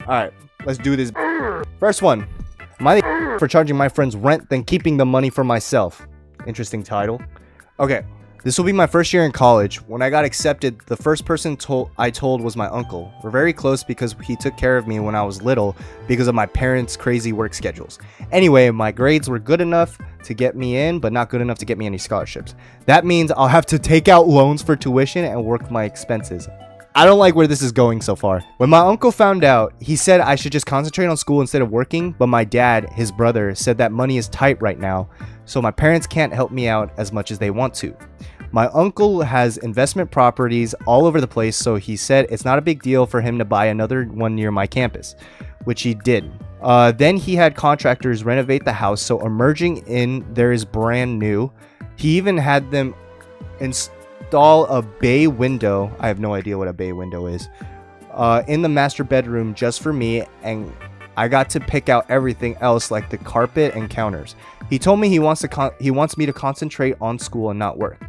Alright, let's do this. First one. Am I the for charging my friends rent than keeping the money for myself? Interesting title. Okay, this will be my first year in college. When I got accepted, the first person I told was my uncle. We're very close because he took care of me when I was little because of my parents' crazy work schedules. Anyway, my grades were good enough to get me in, but not good enough to get me any scholarships. That means I'll have to take out loans for tuition and work my expenses. I don't like where this is going so far. When my uncle found out, he said I should just concentrate on school instead of working, but my dad, his brother, said that money is tight right now, so my parents can't help me out as much as they want to. My uncle has investment properties all over the place, so he said it's not a big deal for him to buy another one near my campus, which he did. Then he had contractors renovate the house, so emerging in there is brand new. He even had them install a bay window. I have no idea what a bay window is. In the master bedroom just for me, and I got to pick out everything else like the carpet and counters. He told me he wants me to concentrate on school and not work.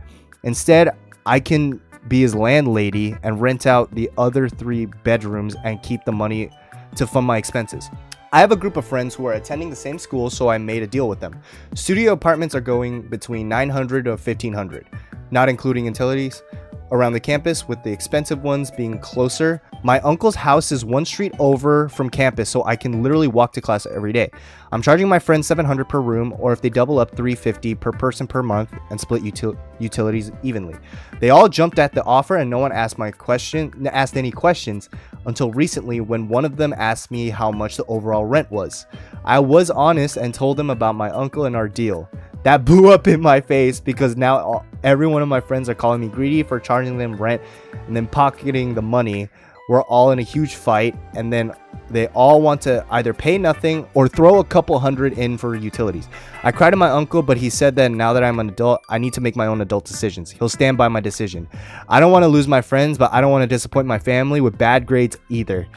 Instead, I can be his landlady and rent out the other 3 bedrooms and keep the money to fund my expenses. I have a group of friends who are attending the same school, so I made a deal with them. Studio apartments are going between $900 to $1,500, not including utilities, around the campus, with the expensive ones being closer. My uncle's house is 1 street over from campus, so I can literally walk to class every day. I'm charging my friends $700 per room, or if they double up, $350 per person per month and split utilities evenly. They all jumped at the offer, and no one asked any questions until recently, when one of them asked me how much the overall rent was. I was honest and told them about my uncle and our deal. That blew up in my face because now every one of my friends are calling me greedy for charging them rent and then pocketing the money. We're all in a huge fight, and then they all want to either pay nothing or throw a couple hundred in for utilities. I cried to my uncle, but he said that now that I'm an adult, I need to make my own adult decisions. He'll stand by my decision. I don't want to lose my friends, but I don't want to disappoint my family with bad grades either.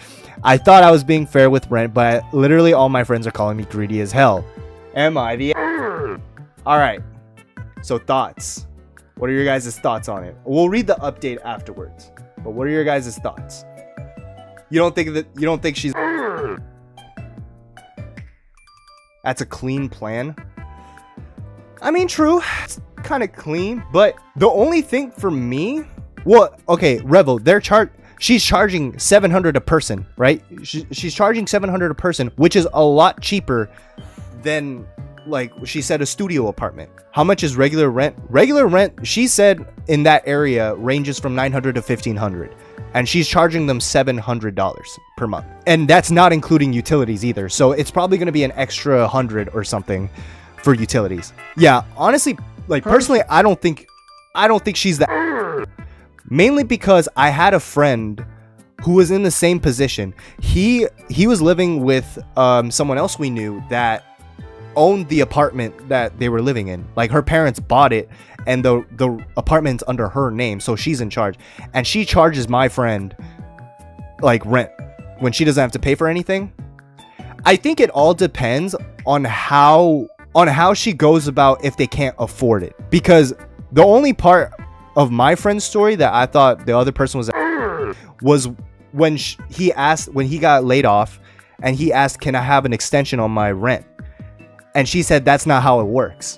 I thought I was being fair with rent, but literally all my friends are calling me greedy as hell. Am I the Alright, so thoughts. What are your guys' thoughts on it? We'll read the update afterwards, but what are your guys' thoughts? You don't think she's... That's a clean plan? I mean, true, it's kind of clean, but the only thing for me... Well, okay, Revel, she's charging $700 a person, right? She's charging $700 a person, which is a lot cheaper than... like she said, a studio apartment. How much is regular rent? Regular rent, she said, in that area ranges from $900 to $1,500, and she's charging them $700 per month, and that's not including utilities either. So it's probably going to be an extra 100 or something for utilities. Yeah, honestly, like personally, I don't think she's that. Mainly because I had a friend who was in the same position. He was living with someone else we knew that owned the apartment that they were living in. Like, her parents bought it, and the apartment's under her name, so she's in charge, and she charges my friend like rent when she doesn't have to pay for anything. I think it all depends on how she goes about if they can't afford it, because the only part of my friend's story that I thought the other person was when he got laid off, and he asked, can I have an extension on my rent? And she said, that's not how it works.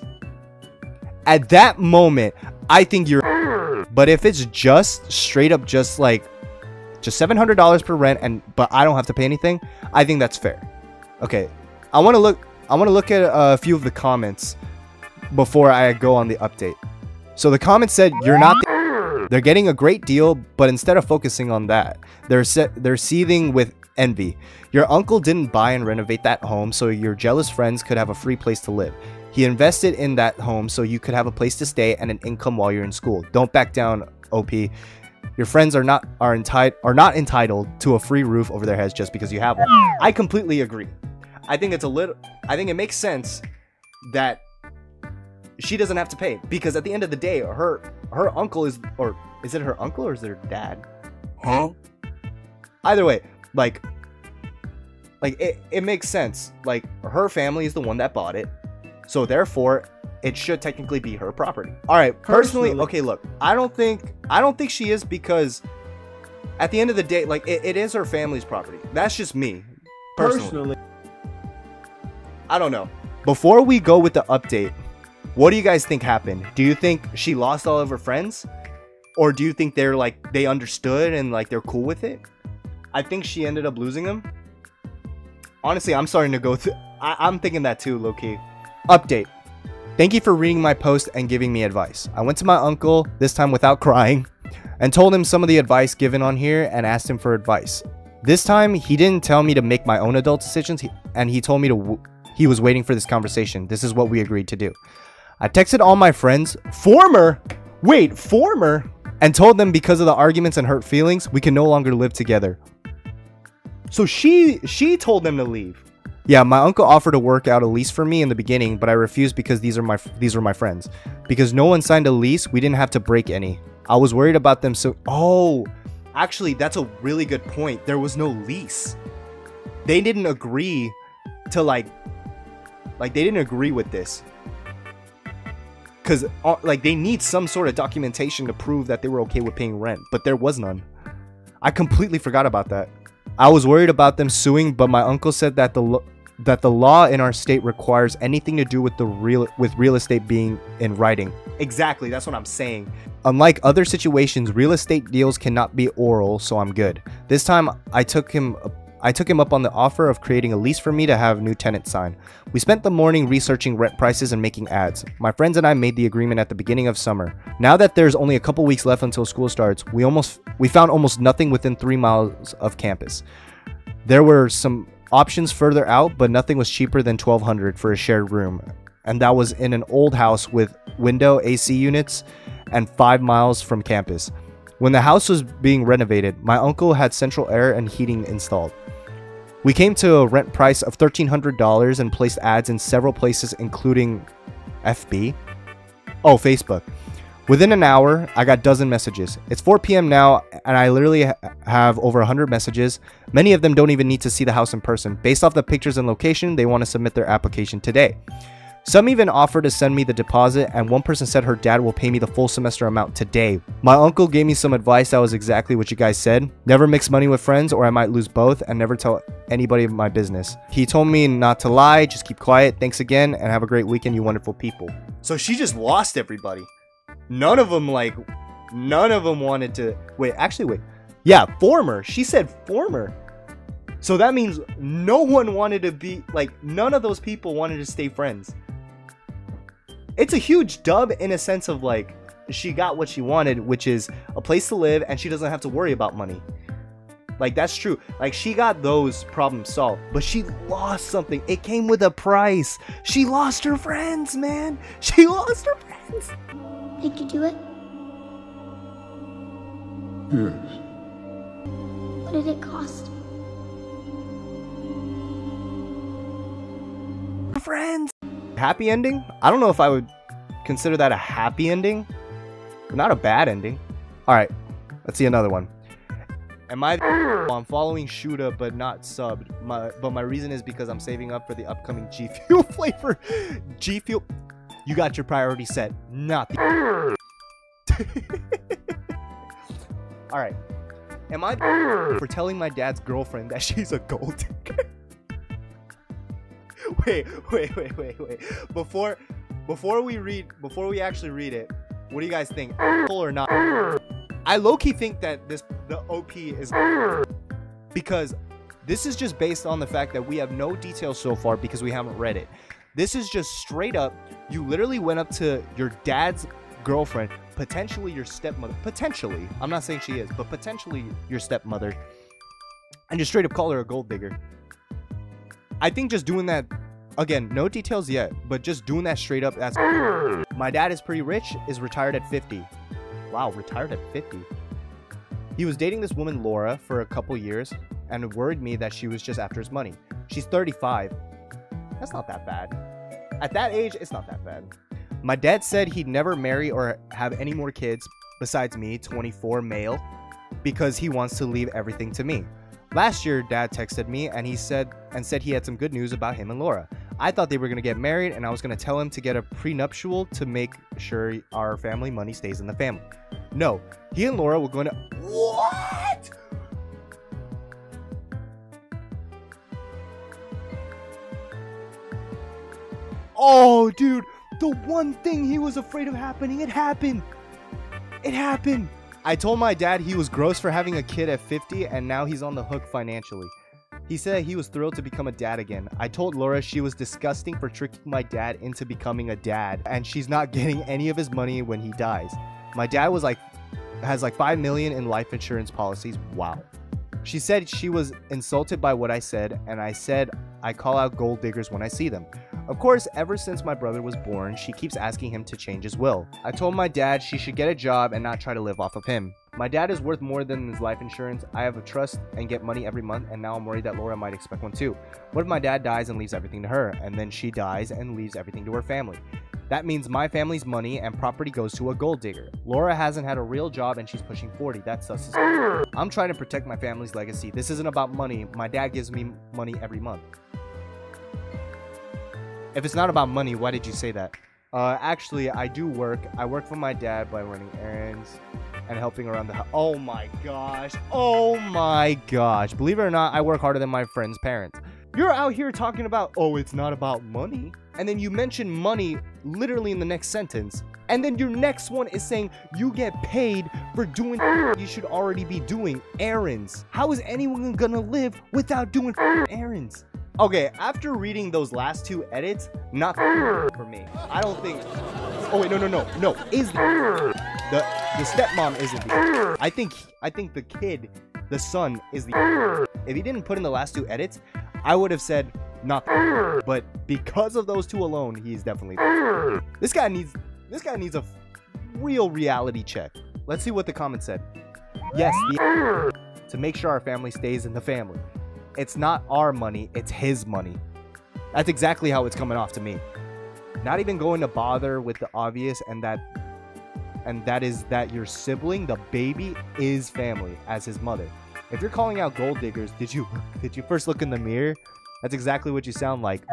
At that moment, I think you're... But if it's just straight up just $700 per rent, but I don't have to pay anything, I think that's fair. Okay, I want to look at a few of the comments before I go on the update. So the comment said, you're not... They're getting a great deal, but instead of focusing on that, they're seething with envy. Your uncle didn't buy and renovate that home, so your jealous friends could have a free place to live. He invested in that home so you could have a place to stay and an income while you're in school. Don't back down, OP. Your friends are not entitled to a free roof over their heads just because you have one. I completely agree. I think it makes sense that she doesn't have to pay, because at the end of the day, her uncle is it her uncle or is it her dad? Huh? Either way, like it makes sense. Like, her family is the one that bought it, so therefore it should technically be her property. All right, personally, okay, look, I don't think she is, because At the end of the day, like, it is her family's property. That's just me, personally. I don't know. Before we go with the update, what do you guys think happened? Do you think she lost all of her friends? Or do you think they're like, they understood and like they're cool with it? I think she ended up losing them. Honestly, I'm starting to go through. I'm thinking that too, low-key. Update. Thank you for reading my post and giving me advice. I went to my uncle, this time without crying, and told him some of the advice given on here and asked him for advice. This time, he didn't tell me to make my own adult decisions, and he told me he was waiting for this conversation. This is what we agreed to do. I texted all my friends, former, and told them because of the arguments and hurt feelings, we can no longer live together. So she told them to leave. Yeah, my uncle offered to work out a lease for me in the beginning, but I refused because these were my friends. Because no one signed a lease, we didn't have to break any. I was worried about them, so actually that's a really good point. There was no lease. They didn't agree to like they didn't agree with this. Cuz like they need some sort of documentation to prove that they were okay with paying rent, but there was none. I completely forgot about that. I was worried about them suing, but my uncle said that the law in our state requires anything to do with real estate being in writing. Exactly, that's what I'm saying. Unlike other situations, real estate deals cannot be oral, so I'm good. This time, I took him up on the offer of creating a lease for me to have new tenants sign. We spent the morning researching rent prices and making ads. My friends and I made the agreement at the beginning of summer. Now that there's only a couple weeks left until school starts, we found almost nothing within 3 miles of campus. There were some options further out, but nothing was cheaper than $1,200 for a shared room, and that was in an old house with window AC units and 5 miles from campus. When the house was being renovated, my uncle had central air and heating installed. We came to a rent price of $1,300 and placed ads in several places, including Facebook. Within an hour, I got dozen messages. It's 4 p.m. now, and I literally have over 100 messages. Many of them don't even need to see the house in person. Based off the pictures and location, they want to submit their application today. Some even offered to send me the deposit, and one person said her dad will pay me the full semester amount today. My uncle gave me some advice that was exactly what you guys said. Never mix money with friends or I might lose both, and never tell anybody of my business. He told me not to lie, just keep quiet. Thanks again, and have a great weekend, you wonderful people. So she just lost everybody. None of them wanted to... Wait. Yeah, former. She said former. So that means no one wanted to be... Like, none of those people wanted to stay friends. It's a huge dub in a sense of, like, she got what she wanted, which is a place to live, and she doesn't have to worry about money. Like, that's true. Like, she got those problems solved, but she lost something. It came with a price. She lost her friends, man. She lost her friends. Did you do it? Yes. What did it cost? Friends. Happy ending? I don't know if I would consider that a happy ending, but not a bad ending. All right, let's see another one. I'm following Shoota but not subbed. But my reason is because I'm saving up for the upcoming G Fuel flavor. G Fuel. You got your priority set, not the... Alright. Am I for telling my dad's girlfriend that she's a gold digger? Wait. Before we actually read it, what do you guys think? Or not? I low-key think that the OP is... Because this is just based on the fact that we have no details so far because we haven't read it. This is just straight up, you literally went up to your dad's girlfriend, potentially your stepmother, potentially, I'm not saying she is, but potentially your stepmother, and just straight up call her a gold digger. I think just doing that, again, no details yet, but just doing that straight up, that's... My dad is pretty rich, is retired at 50. Wow, retired at 50. He was dating this woman, Laura, for a couple years, and it worried me that she was just after his money. She's 35. That's not that bad. At that age, it's not that bad. My dad said he'd never marry or have any more kids besides me, 24, male, because he wants to leave everything to me. Last year, Dad texted me and said he had some good news about him and Laura. I thought they were going to get married, and I was going to tell him to get a prenuptial to make sure our family money stays in the family. No, he and Laura were going to... What? Oh, dude, the one thing he was afraid of happening, it happened. It happened. I told my dad he was gross for having a kid at 50, and now he's on the hook financially. He said he was thrilled to become a dad again. I told Laura she was disgusting for tricking my dad into becoming a dad, and she's not getting any of his money when he dies. My dad has like 5 million in life insurance policies. Wow. She said she was insulted by what I said, and I said I call out gold diggers when I see them. Of course, ever since my brother was born, she keeps asking him to change his will. I told my dad she should get a job and not try to live off of him. My dad is worth more than his life insurance. I have a trust and get money every month, and now I'm worried that Laura might expect one too. What if my dad dies and leaves everything to her, and then she dies and leaves everything to her family? That means my family's money and property goes to a gold digger. Laura hasn't had a real job and she's pushing 40. That's sus. I'm trying to protect my family's legacy. This isn't about money. My dad gives me money every month. If it's not about money, why did you say that? Actually, I do work. I work for my dad by running errands and helping around the house. Oh my gosh. Oh my gosh. Believe it or not, I work harder than my friend's parents. You're out here talking about, oh, it's not about money. And then you mention money literally in the next sentence. And then your next one is saying you get paid for doing you should already be doing, errands. How is anyone gonna live without doing errands? Okay, after reading those last two edits, not for me. I don't think. Oh wait, no. Is the stepmom isn't the. I think the kid, the son is the. If he didn't put in the last two edits, I would have said not. But because of those two alone, he's definitely. This guy needs a real reality check. Let's see what the comment said. Yes, to make sure our family stays in the family. It's not our money, it's his money. That's exactly how it's coming off to me. Not even going to bother with the obvious, and that is that your sibling, the baby, is family as his mother. If you're calling out gold diggers, did you first look in the mirror? That's exactly what you sound like.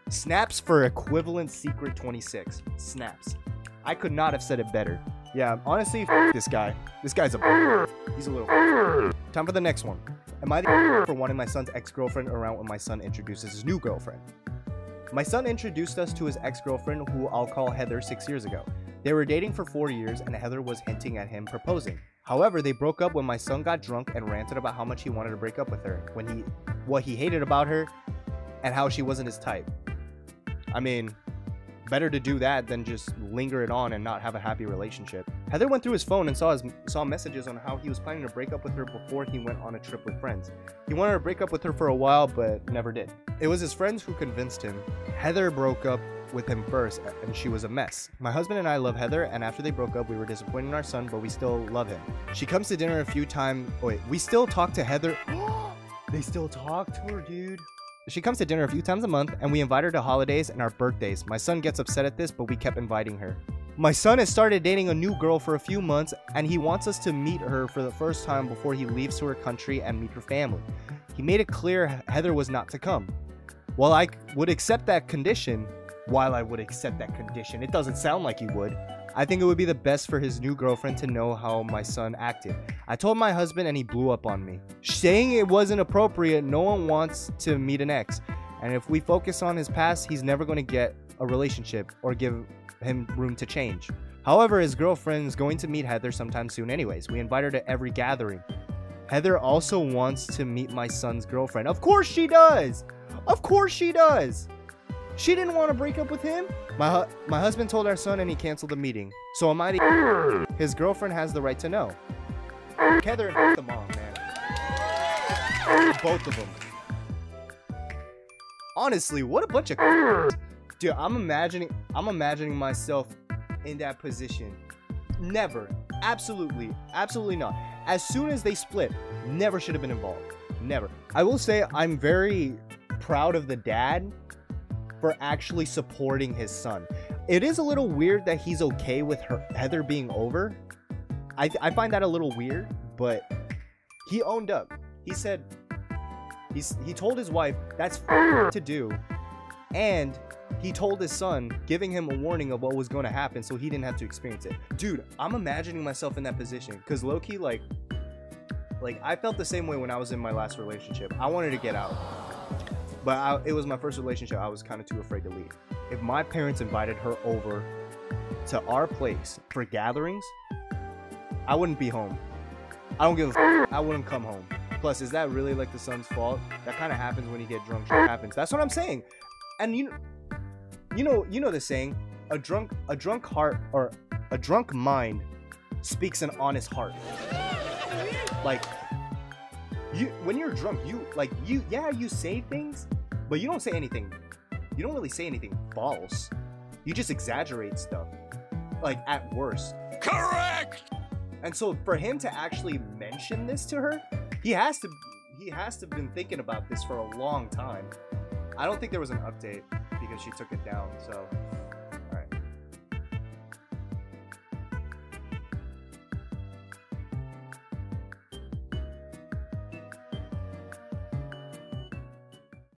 Snaps for equivalent secret 26. Snaps. I could not have said it better. Yeah, honestly, this guy. This guy's he's a little. Time for the next one. Am I the for wanting my son's ex-girlfriend around when my son introduces his new girlfriend? My son introduced us to his ex-girlfriend, who I'll call Heather, 6 years ago. They were dating for 4 years, and Heather was hinting at him proposing. However, they broke up when my son got drunk and ranted about how much he wanted to break up with her, what he hated about her, and how she wasn't his type. I mean, better to do that than just linger it on and not have a happy relationship. Heather went through his phone and saw messages on how he was planning to break up with her before he went on a trip with friends. He wanted to break up with her for a while, but never did. It was his friends who convinced him. Heather broke up with him first, and she was a mess. My husband and I love Heather, and after they broke up, we were disappointed in our son, but we still love him. She comes to dinner a few times. Wait, we still talk to Heather. They still talk to her, dude. She comes to dinner a few times a month, and we invite her to holidays and our birthdays. My son gets upset at this, but we kept inviting her. My son has started dating a new girl for a few months, and he wants us to meet her for the first time before he leaves to her country and meet her family. He made it clear Heather was not to come. While I would accept that condition, it doesn't sound like he would. I think it would be the best for his new girlfriend to know how my son acted. I told my husband and he blew up on me, saying it wasn't appropriate. No one wants to meet an ex, and if we focus on his past, he's never going to get a relationship or give him room to change. However, his girlfriend is going to meet Heather sometime soon anyways. We invite her to every gathering. Heather also wants to meet my son's girlfriend. Of course she does. Of course she does. She didn't want to break up with him. My husband told our son and he canceled the meeting. So am I the his girlfriend has the right to know. Heather and the mom, man. Both of them. Honestly, what a bunch of dude, I'm imagining myself in that position. Never. Absolutely not. As soon as they split, never should have been involved. Never. I will say I'm very proud of the dad for actually supporting his son. It is a little weird that he's okay with Heather being over. I find that a little weird, but he owned up. He said he told his wife that's to do, and he told his son, giving him a warning of what was going to happen so he didn't have to experience it. Dude, I'm imagining myself in that position because low-key, like I felt the same way when I was in my last relationship. I wanted to get out. But it was my first relationship. I was kind of too afraid to leave. If my parents invited her over to our place for gatherings, I wouldn't be home. I don't give a f. I wouldn't come home. Plus, is that really like the son's fault? That kind of happens when you get drunk. Shit happens. That's what I'm saying. And you know the saying, a drunk heart or a drunk mind speaks an honest heart. Like, when you're drunk, you say things, but you don't say anything. You don't really say anything false. You just exaggerate stuff, like at worst. Correct. And so for him to actually mention this to her, he has to have been thinking about this for a long time. I don't think there was an update because she took it down. So